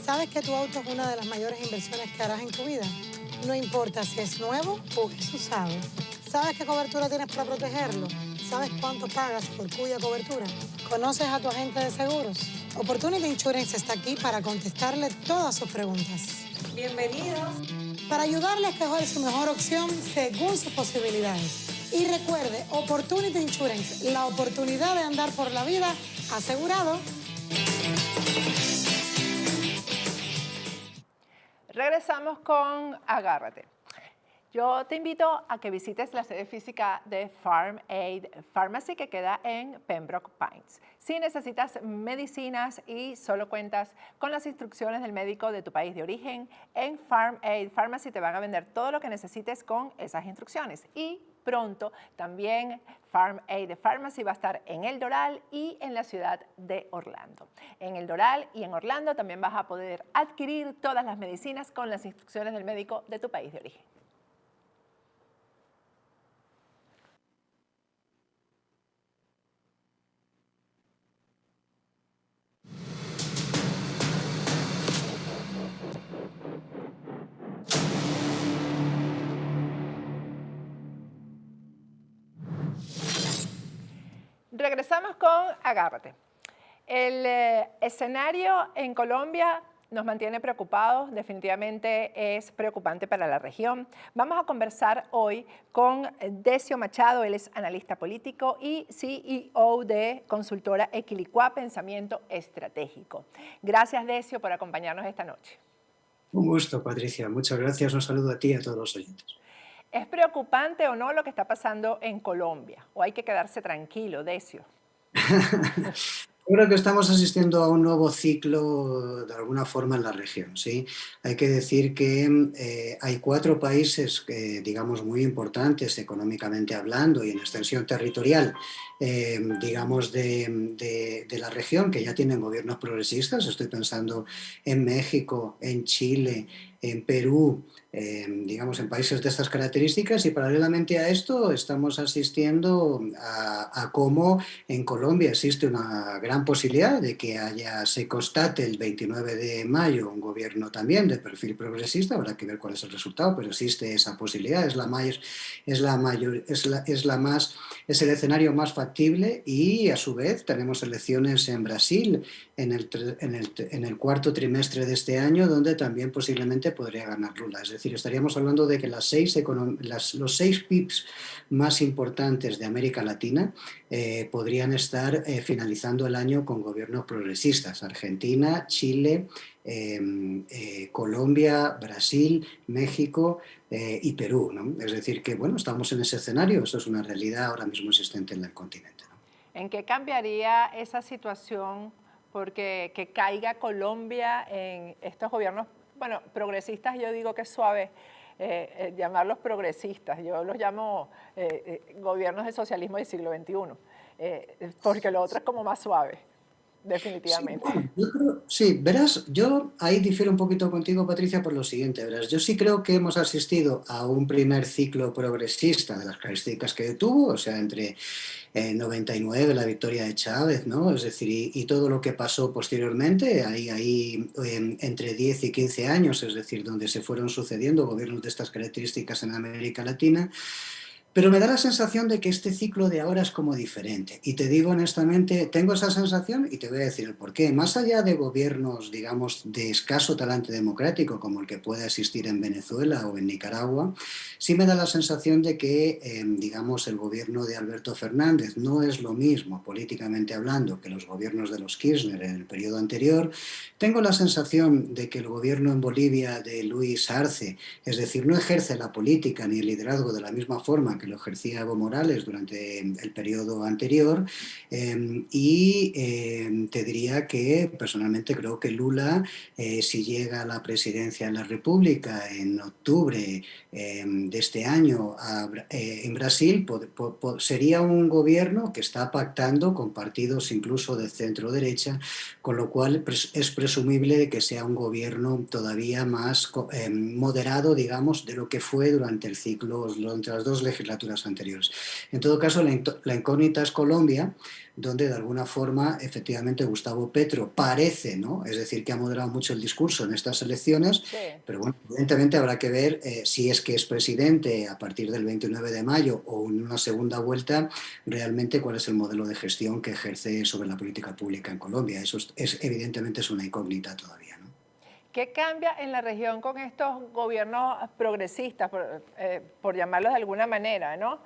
¿Sabes que tu auto es una de las mayores inversiones que harás en tu vida? No importa si es nuevo o es usado. ¿Sabes qué cobertura tienes para protegerlo? ¿Sabes cuánto pagas por cuya cobertura? ¿Conoces a tu agente de seguros? Opportunity Insurance está aquí para contestarle todas sus preguntas. Bienvenidos. Para ayudarle a escoger su mejor opción según sus posibilidades. Y recuerde, Opportunity Insurance, la oportunidad de andar por la vida asegurado. Regresamos con Agárrate. Yo te invito a que visites la sede física de Farm Aid Pharmacy que queda en Pembroke Pines. Si necesitas medicinas y solo cuentas con las instrucciones del médico de tu país de origen, en Farm Aid Pharmacy te van a vender todo lo que necesites con esas instrucciones. Y pronto también Farm Aid Pharmacy va a estar en El Doral y en la ciudad de Orlando. En El Doral y en Orlando también vas a poder adquirir todas las medicinas con las instrucciones del médico de tu país de origen. Regresamos con Agárrate. El escenario en Colombia nos mantiene preocupados, definitivamente es preocupante para la región. Vamos a conversar hoy con Decio Machado, él es analista político y CEO de consultora Equilicua Pensamiento Estratégico. Gracias, Decio, por acompañarnos esta noche. Un gusto, Patricia. Muchas gracias. Un saludo a ti y a todos los oyentes. ¿Es preocupante o no lo que está pasando en Colombia? ¿O hay que quedarse tranquilo, Decio? Yo creo que estamos asistiendo a un nuevo ciclo de alguna forma en la región, ¿sí? Hay que decir que hay 4 países, digamos, muy importantes económicamente hablando y en extensión territorial, digamos, de la región que ya tienen gobiernos progresistas. Estoy pensando en México, en Chile, en Perú, digamos, en países de estas características, y paralelamente a esto estamos asistiendo a cómo en Colombia existe una gran posibilidad de que se constate el 29 de mayo un gobierno también de perfil progresista. Habrá que ver cuál es el resultado, pero existe esa posibilidad, es el escenario más factible. Y a su vez tenemos elecciones en Brasil en el cuarto trimestre de este año, donde también posiblemente podría ganar Lula. Es decir, estaríamos hablando de que los 6 PIBs más importantes de América Latina podrían estar finalizando el año con gobiernos progresistas: Argentina, Chile, Colombia, Brasil, México y Perú, ¿no? Es decir, que bueno, estamos en ese escenario. Eso es una realidad ahora mismo existente en el continente, ¿no? ¿En qué cambiaría esa situación porque que caiga Colombia en estos gobiernos, bueno, progresistas? Yo digo que es suave llamarlos progresistas, yo los llamo gobiernos de socialismo del siglo XXI, porque lo otro es como más suave, definitivamente. Sí, verás, yo ahí difiero un poquito contigo, Patricia, por lo siguiente. Verás, yo sí creo que hemos asistido a un primer ciclo progresista de las características que tuvo, o sea, entre 99, la victoria de Chávez, ¿no? Es decir, y todo lo que pasó posteriormente, ahí entre 10 y 15 años, es decir, donde se fueron sucediendo gobiernos de estas características en América Latina. Pero me da la sensación de que este ciclo de ahora es como diferente. Y te digo honestamente, tengo esa sensación y te voy a decir el porqué. Más allá de gobiernos, digamos, de escaso talante democrático, como el que puede existir en Venezuela o en Nicaragua, sí me da la sensación de que, digamos, el gobierno de Alberto Fernández no es lo mismo, políticamente hablando, que los gobiernos de los Kirchner en el periodo anterior. Tengo la sensación de que el gobierno en Bolivia de Luis Arce, es decir, no ejerce la política ni el liderazgo de la misma forma que lo ejercía Evo Morales durante el periodo anterior, te diría que personalmente creo que Lula, si llega a la presidencia de la República en octubre de este año en Brasil, sería un gobierno que está pactando con partidos incluso de centro-derecha, con lo cual es presumible que sea un gobierno todavía más moderado, digamos, de lo que fue durante las 2 legislaturas legislaturas anteriores. En todo caso, la incógnita es Colombia, donde de alguna forma efectivamente Gustavo Petro parece, ¿no? Es decir, que ha moderado mucho el discurso en estas elecciones, Sí. pero bueno, evidentemente habrá que ver si es que es presidente a partir del 29 de mayo o en una segunda vuelta, realmente cuál es el modelo de gestión que ejerce sobre la política pública en Colombia. Eso evidentemente es una incógnita todavía, ¿no? ¿Qué cambia en la región con estos gobiernos progresistas, por llamarlos de alguna manera, ¿no?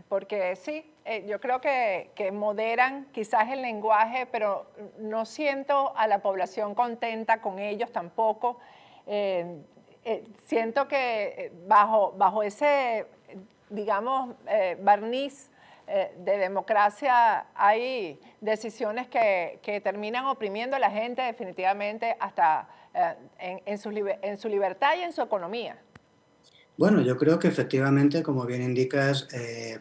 Porque sí, yo creo que moderan quizás el lenguaje, pero no siento a la población contenta con ellos tampoco. Siento que bajo ese, digamos, barniz de democracia hay decisiones que terminan oprimiendo a la gente definitivamente hasta en su libertad y en su economía. Bueno, yo creo que efectivamente, como bien indicas,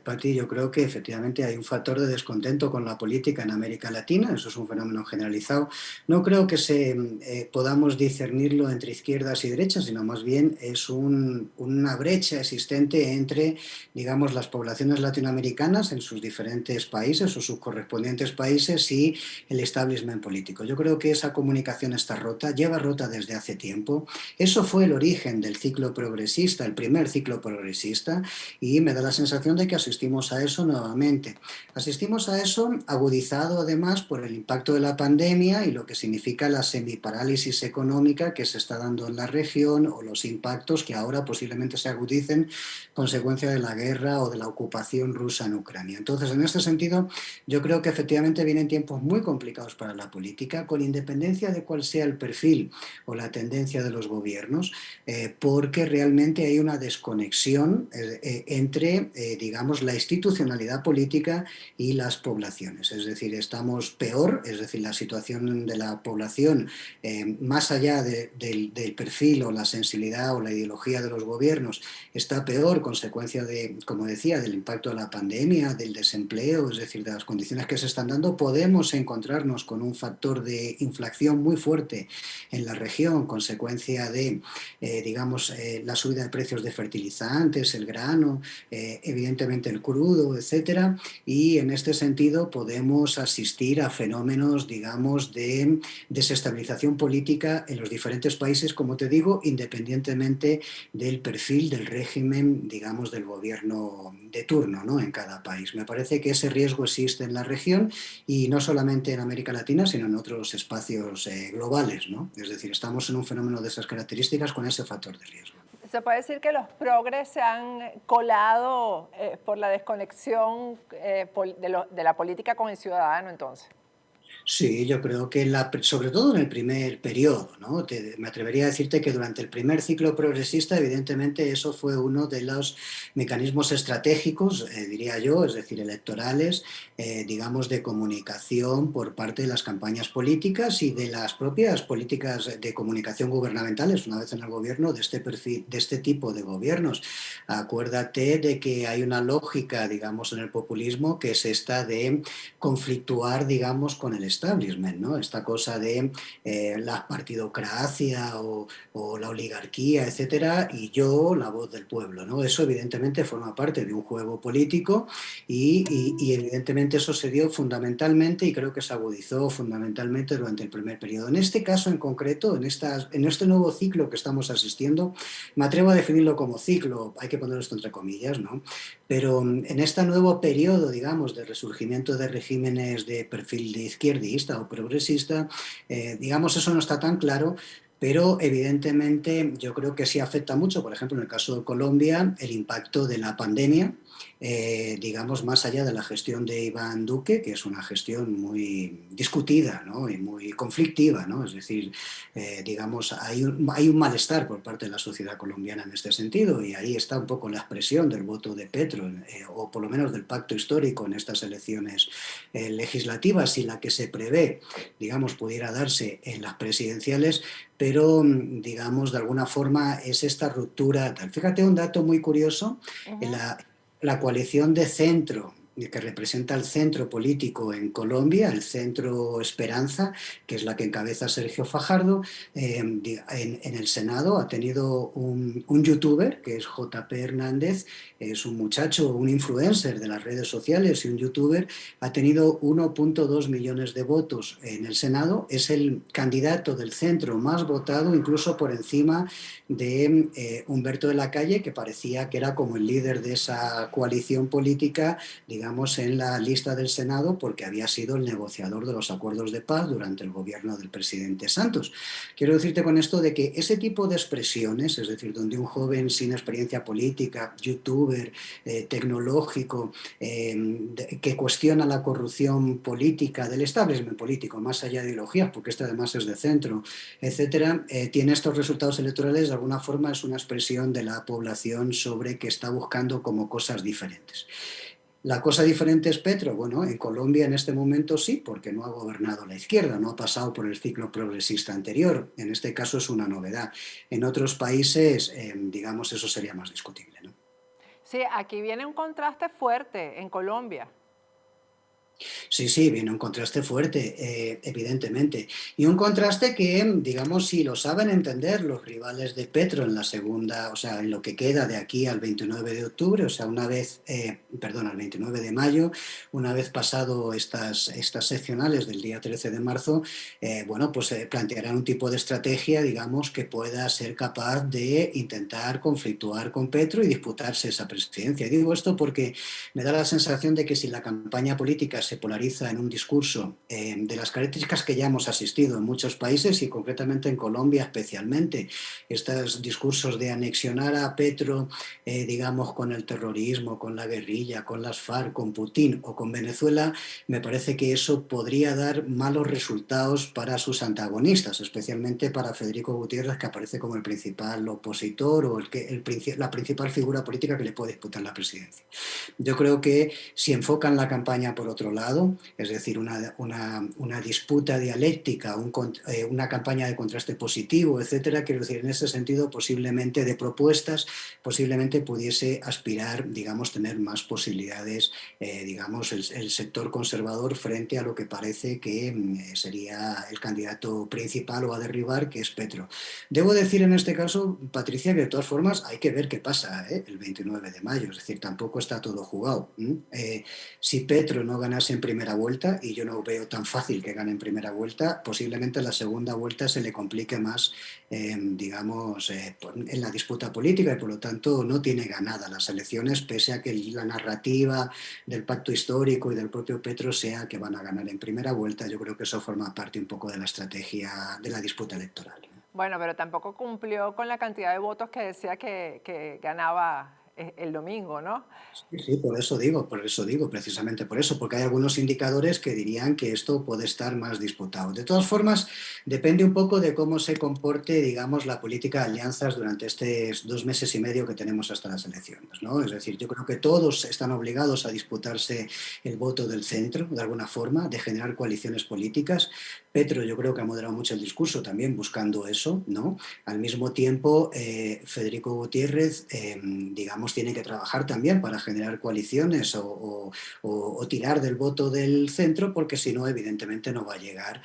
Pati, yo creo que efectivamente hay un factor de descontento con la política en América Latina, eso es un fenómeno generalizado. No creo que podamos discernirlo entre izquierdas y derechas, sino más bien es una brecha existente entre, digamos, las poblaciones latinoamericanas en sus diferentes países o sus correspondientes países y el establishment político. Yo creo que esa comunicación está rota, lleva rota desde hace tiempo. Eso fue el origen del ciclo progresista, el primer ciclo progresista, y me da la sensación de que asistimos a eso nuevamente. Asistimos a eso agudizado además por el impacto de la pandemia y lo que significa la semiparálisis económica que se está dando en la región o los impactos que ahora posiblemente se agudicen consecuencia de la guerra o de la ocupación rusa en Ucrania. Entonces, en este sentido, yo creo que efectivamente vienen tiempos muy complicados para la política, con independencia de cuál sea el perfil o la tendencia de los gobiernos, porque realmente hay una desconexión entre, digamos, la institucionalidad política y las poblaciones. Es decir, estamos peor, es decir, la situación de la población, más allá del perfil o la sensibilidad o la ideología de los gobiernos, está peor, consecuencia de, como decía, del impacto de la pandemia, del desempleo, es decir, de las condiciones que se están dando. Podemos encontrarnos con un factor de inflación muy fuerte en la región, consecuencia de, digamos, la subida de precios de fertilizantes, el grano, evidentemente el crudo, etcétera, y en este sentido podemos asistir a fenómenos, digamos, de desestabilización política en los diferentes países, como te digo, independientemente del perfil del régimen, digamos, del gobierno de turno, ¿no?, en cada país. Me parece que ese riesgo existe en la región y no solamente en América Latina, sino en otros espacios globales, ¿no? Es decir, estamos en un fenómeno de esas características con ese factor de riesgo. Se puede decir que los progres se han colado por la desconexión de la política con el ciudadano, entonces. Sí, yo creo que sobre todo en el primer periodo, ¿no? Me atrevería a decirte que durante el primer ciclo progresista, evidentemente, eso fue uno de los mecanismos estratégicos, diría yo, es decir, electorales, digamos, de comunicación por parte de las campañas políticas y de las propias políticas de comunicación gubernamentales, una vez en el gobierno, de este perfil, de este tipo de gobiernos. Acuérdate de que hay una lógica, digamos, en el populismo que es esta de conflictuar, digamos, con el establishment, ¿no? Esta cosa de la partidocracia o la oligarquía, etcétera, y yo, la voz del pueblo, ¿no? Eso evidentemente forma parte de un juego político y evidentemente eso se dio fundamentalmente y creo que se agudizó fundamentalmente durante el primer periodo. En este caso en concreto, en este nuevo ciclo que estamos asistiendo, me atrevo a definirlo como ciclo, hay que poner esto entre comillas, ¿no? Pero en este nuevo periodo, digamos, de resurgimiento de regímenes de perfil de izquierdista o progresista, digamos, eso no está tan claro, pero evidentemente yo creo que sí afecta mucho, por ejemplo, en el caso de Colombia, el impacto de la pandemia, digamos, más allá de la gestión de Iván Duque, que es una gestión muy discutida, ¿no?, y muy conflictiva, ¿no? Es decir, digamos, hay un malestar por parte de la sociedad colombiana en este sentido y ahí está un poco la expresión del voto de Petro, o por lo menos del pacto histórico en estas elecciones legislativas y la que se prevé, digamos, pudiera darse en las presidenciales, pero, digamos, de alguna forma es esta ruptura tal. Fíjate un dato muy curioso, Uh -huh. la coalición de centro que representa el centro político en Colombia, el Centro Esperanza, que es la que encabeza Sergio Fajardo. En el Senado ha tenido un youtuber, que es JP Hernández, es un muchacho, un influencer de las redes sociales y un youtuber, ha tenido 1,2 millones de votos en el Senado, es el candidato del centro más votado, incluso por encima de Humberto de la Calle, que parecía que era como el líder de esa coalición política, digamos, en la lista del Senado, porque había sido el negociador de los acuerdos de paz durante el gobierno del presidente Santos. Quiero decirte con esto de que ese tipo de expresiones, es decir, donde un joven sin experiencia política, youtuber, tecnológico, que cuestiona la corrupción política del establishment político, más allá de ideologías, porque este además es de centro, etcétera, tiene estos resultados electorales, de alguna forma es una expresión de la población sobre que está buscando como cosas diferentes. La cosa diferente es Petro. Bueno, en Colombia en este momento sí, porque no ha gobernado la izquierda, no ha pasado por el ciclo progresista anterior. En este caso es una novedad. En otros países, digamos, eso sería más discutible, ¿no? Sí, aquí viene un contraste fuerte en Colombia. Sí, sí, viene un contraste fuerte, evidentemente. Y un contraste que, digamos, si lo saben entender los rivales de Petro en la segunda, o sea, en lo que queda de aquí al 29 de octubre, o sea, una vez, perdón, al 29 de mayo, una vez pasado estas seccionales del día 13 de marzo, bueno, pues plantearán un tipo de estrategia, digamos, que pueda ser capaz de intentar conflictuar con Petro y disputarse esa presidencia. Digo esto porque me da la sensación de que si la campaña política se polariza en un discurso de las características que ya hemos asistido en muchos países y concretamente en Colombia especialmente, estos discursos de anexionar a Petro, digamos, con el terrorismo, con la guerrilla, con las FARC, con Putin o con Venezuela, me parece que eso podría dar malos resultados para sus antagonistas, especialmente para Federico Gutiérrez, que aparece como el principal opositor o la principal figura política que le puede disputar la presidencia. Yo creo que si enfocan la campaña por otro lado, es decir, una disputa dialéctica, una campaña de contraste positivo, etcétera, quiero decir, en ese sentido, posiblemente de propuestas, posiblemente pudiese aspirar, digamos, tener más posibilidades, digamos, el sector conservador frente a lo que parece que sería el candidato principal o a derribar, que es Petro. Debo decir en este caso, Patricia, que de todas formas hay que ver qué pasa el 29 de mayo, es decir, tampoco está todo jugado. Si Petro no ganase en primera vuelta, y yo no veo tan fácil que gane en primera vuelta, posiblemente la segunda vuelta se le complique más, digamos, en la disputa política y por lo tanto no tiene ganada las elecciones, pese a que la narrativa del pacto histórico y del propio Petro sea que van a ganar en primera vuelta. Yo creo que eso forma parte un poco de la estrategia de la disputa electoral. Bueno, pero tampoco cumplió con la cantidad de votos que decía que ganaba el domingo, ¿no? Sí, sí, por eso digo, precisamente por eso, porque hay algunos indicadores que dirían que esto puede estar más disputado. De todas formas, depende un poco de cómo se comporte, digamos, la política de alianzas durante estos 2 meses y medio que tenemos hasta las elecciones, ¿no? Es decir, yo creo que todos están obligados a disputarse el voto del centro, de alguna forma, de generar coaliciones políticas. Petro yo creo que ha moderado mucho el discurso también buscando eso, ¿no? Al mismo tiempo, Federico Gutiérrez, digamos, tiene que trabajar también para generar coaliciones o tirar del voto del centro, porque si no, evidentemente no va a llegar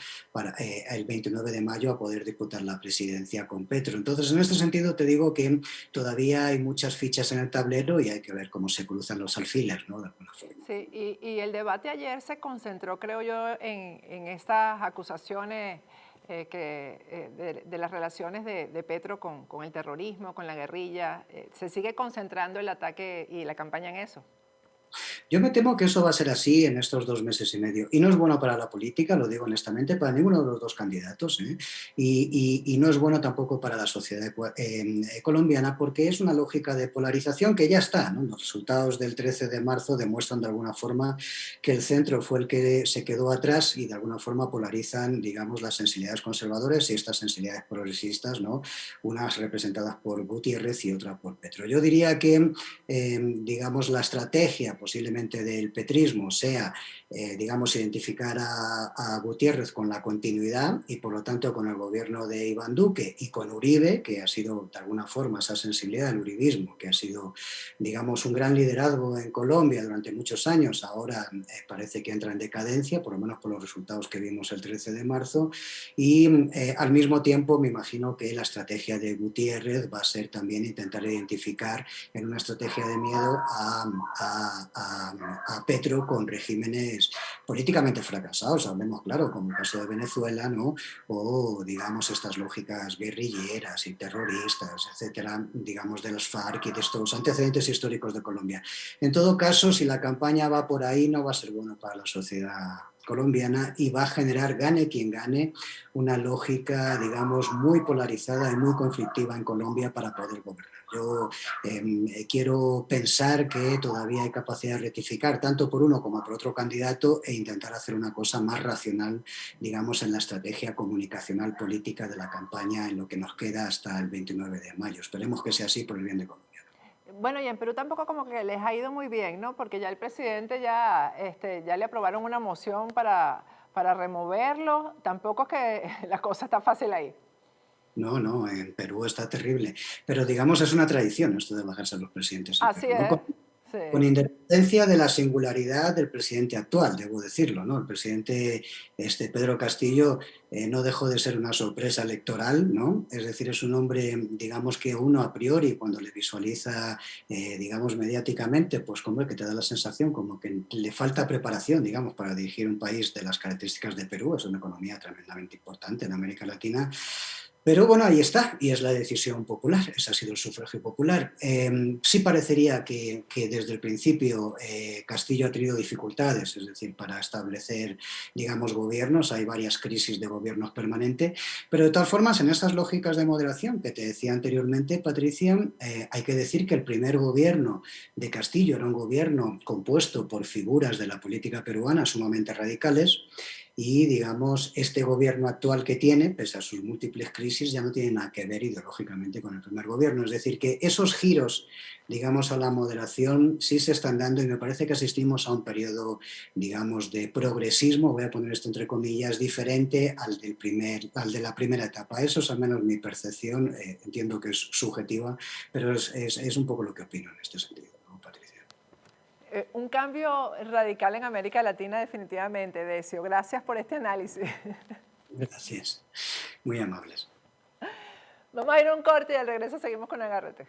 el 29 de mayo a poder disputar la presidencia con Petro. Entonces, en este sentido, te digo que todavía hay muchas fichas en el tablero y hay que ver cómo se cruzan los alfiles, ¿no? De alguna forma. Sí, y el debate ayer se concentró, creo yo, en estas acusaciones de las relaciones de Petro con el terrorismo, con la guerrilla. ¿Se sigue concentrando el ataque y la campaña en eso? Yo me temo que eso va a ser así en estos 2 meses y medio. Y no es bueno para la política, lo digo honestamente, para ninguno de los dos candidatos. Y no es bueno tampoco para la sociedad colombiana, porque es una lógica de polarización que ya está, ¿no? Los resultados del 13 de marzo demuestran de alguna forma que el centro fue el que se quedó atrás y de alguna forma polarizan, digamos, las sensibilidades conservadoras y estas sensibilidades progresistas, ¿no? Unas representadas por Gutiérrez y otras por Petro. Yo diría que, digamos, la estrategia posiblemente evidentemente del petrismo sea, digamos, identificar a Gutiérrez con la continuidad y por lo tanto con el gobierno de Iván Duque y con Uribe, que ha sido de alguna forma esa sensibilidad del uribismo, que ha sido, digamos, un gran liderazgo en Colombia durante muchos años, ahora parece que entra en decadencia, por lo menos por los resultados que vimos el 13 de marzo, y al mismo tiempo me imagino que la estrategia de Gutiérrez va a ser también intentar identificar en una estrategia de miedo a Petro con regímenes políticamente fracasados, hablemos claro, como el caso de Venezuela, ¿no? O digamos estas lógicas guerrilleras y terroristas, etcétera, digamos de las FARC y de estos antecedentes históricos de Colombia. En todo caso, si la campaña va por ahí, no va a ser bueno para la sociedad colombiana y va a generar, gane quien gane, una lógica, digamos, muy polarizada y muy conflictiva en Colombia para poder gobernar. Yo quiero pensar que todavía hay capacidad de rectificar tanto por uno como por otro candidato e intentar hacer una cosa más racional, digamos, en la estrategia comunicacional política de la campaña en lo que nos queda hasta el 29 de mayo. Esperemos que sea así por el bien de Colombia. Bueno, y en Perú tampoco como que les ha ido muy bien, ¿no? Porque ya el presidente ya le aprobaron una moción para removerlo. Tampoco es que la cosa está fácil ahí. No, no, en Perú está terrible. Pero digamos, es una tradición esto de bajarse a los presidentes en Así Perú, ¿no? es, Con sí. independencia de la singularidad del presidente actual, debo decirlo, ¿no? El presidente Pedro Castillo no dejó de ser una sorpresa electoral, ¿no? Es decir, es un hombre, digamos que uno a priori, cuando le visualiza, digamos, mediáticamente, pues como que te da la sensación como que le falta preparación, digamos, para dirigir un país de las características de Perú, es una economía tremendamente importante en América Latina. Pero bueno, ahí está, y es la decisión popular, ese ha sido el sufragio popular. Sí parecería que desde el principio Castillo ha tenido dificultades, es decir, para establecer, digamos, gobiernos, hay varias crisis de gobiernos permanentes, pero de todas formas, en esas lógicas de moderación que te decía anteriormente, Patricia, hay que decir que el primer gobierno de Castillo era un gobierno compuesto por figuras de la política peruana sumamente radicales, y, digamos, este gobierno actual que tiene, pese a sus múltiples crisis, ya no tiene nada que ver ideológicamente con el primer gobierno. Es decir, que esos giros, digamos, a la moderación sí se están dando y me parece que asistimos a un periodo, digamos, de progresismo, voy a poner esto entre comillas, diferente al de la primera etapa. Eso es al menos mi percepción, entiendo que es subjetiva, pero es un poco lo que opino en este sentido, ¿no, Patricia? Un cambio radical en América Latina definitivamente, Decio. Gracias por este análisis. Gracias, muy amables. Vamos a ir a un corte y al regreso seguimos con Agárrate.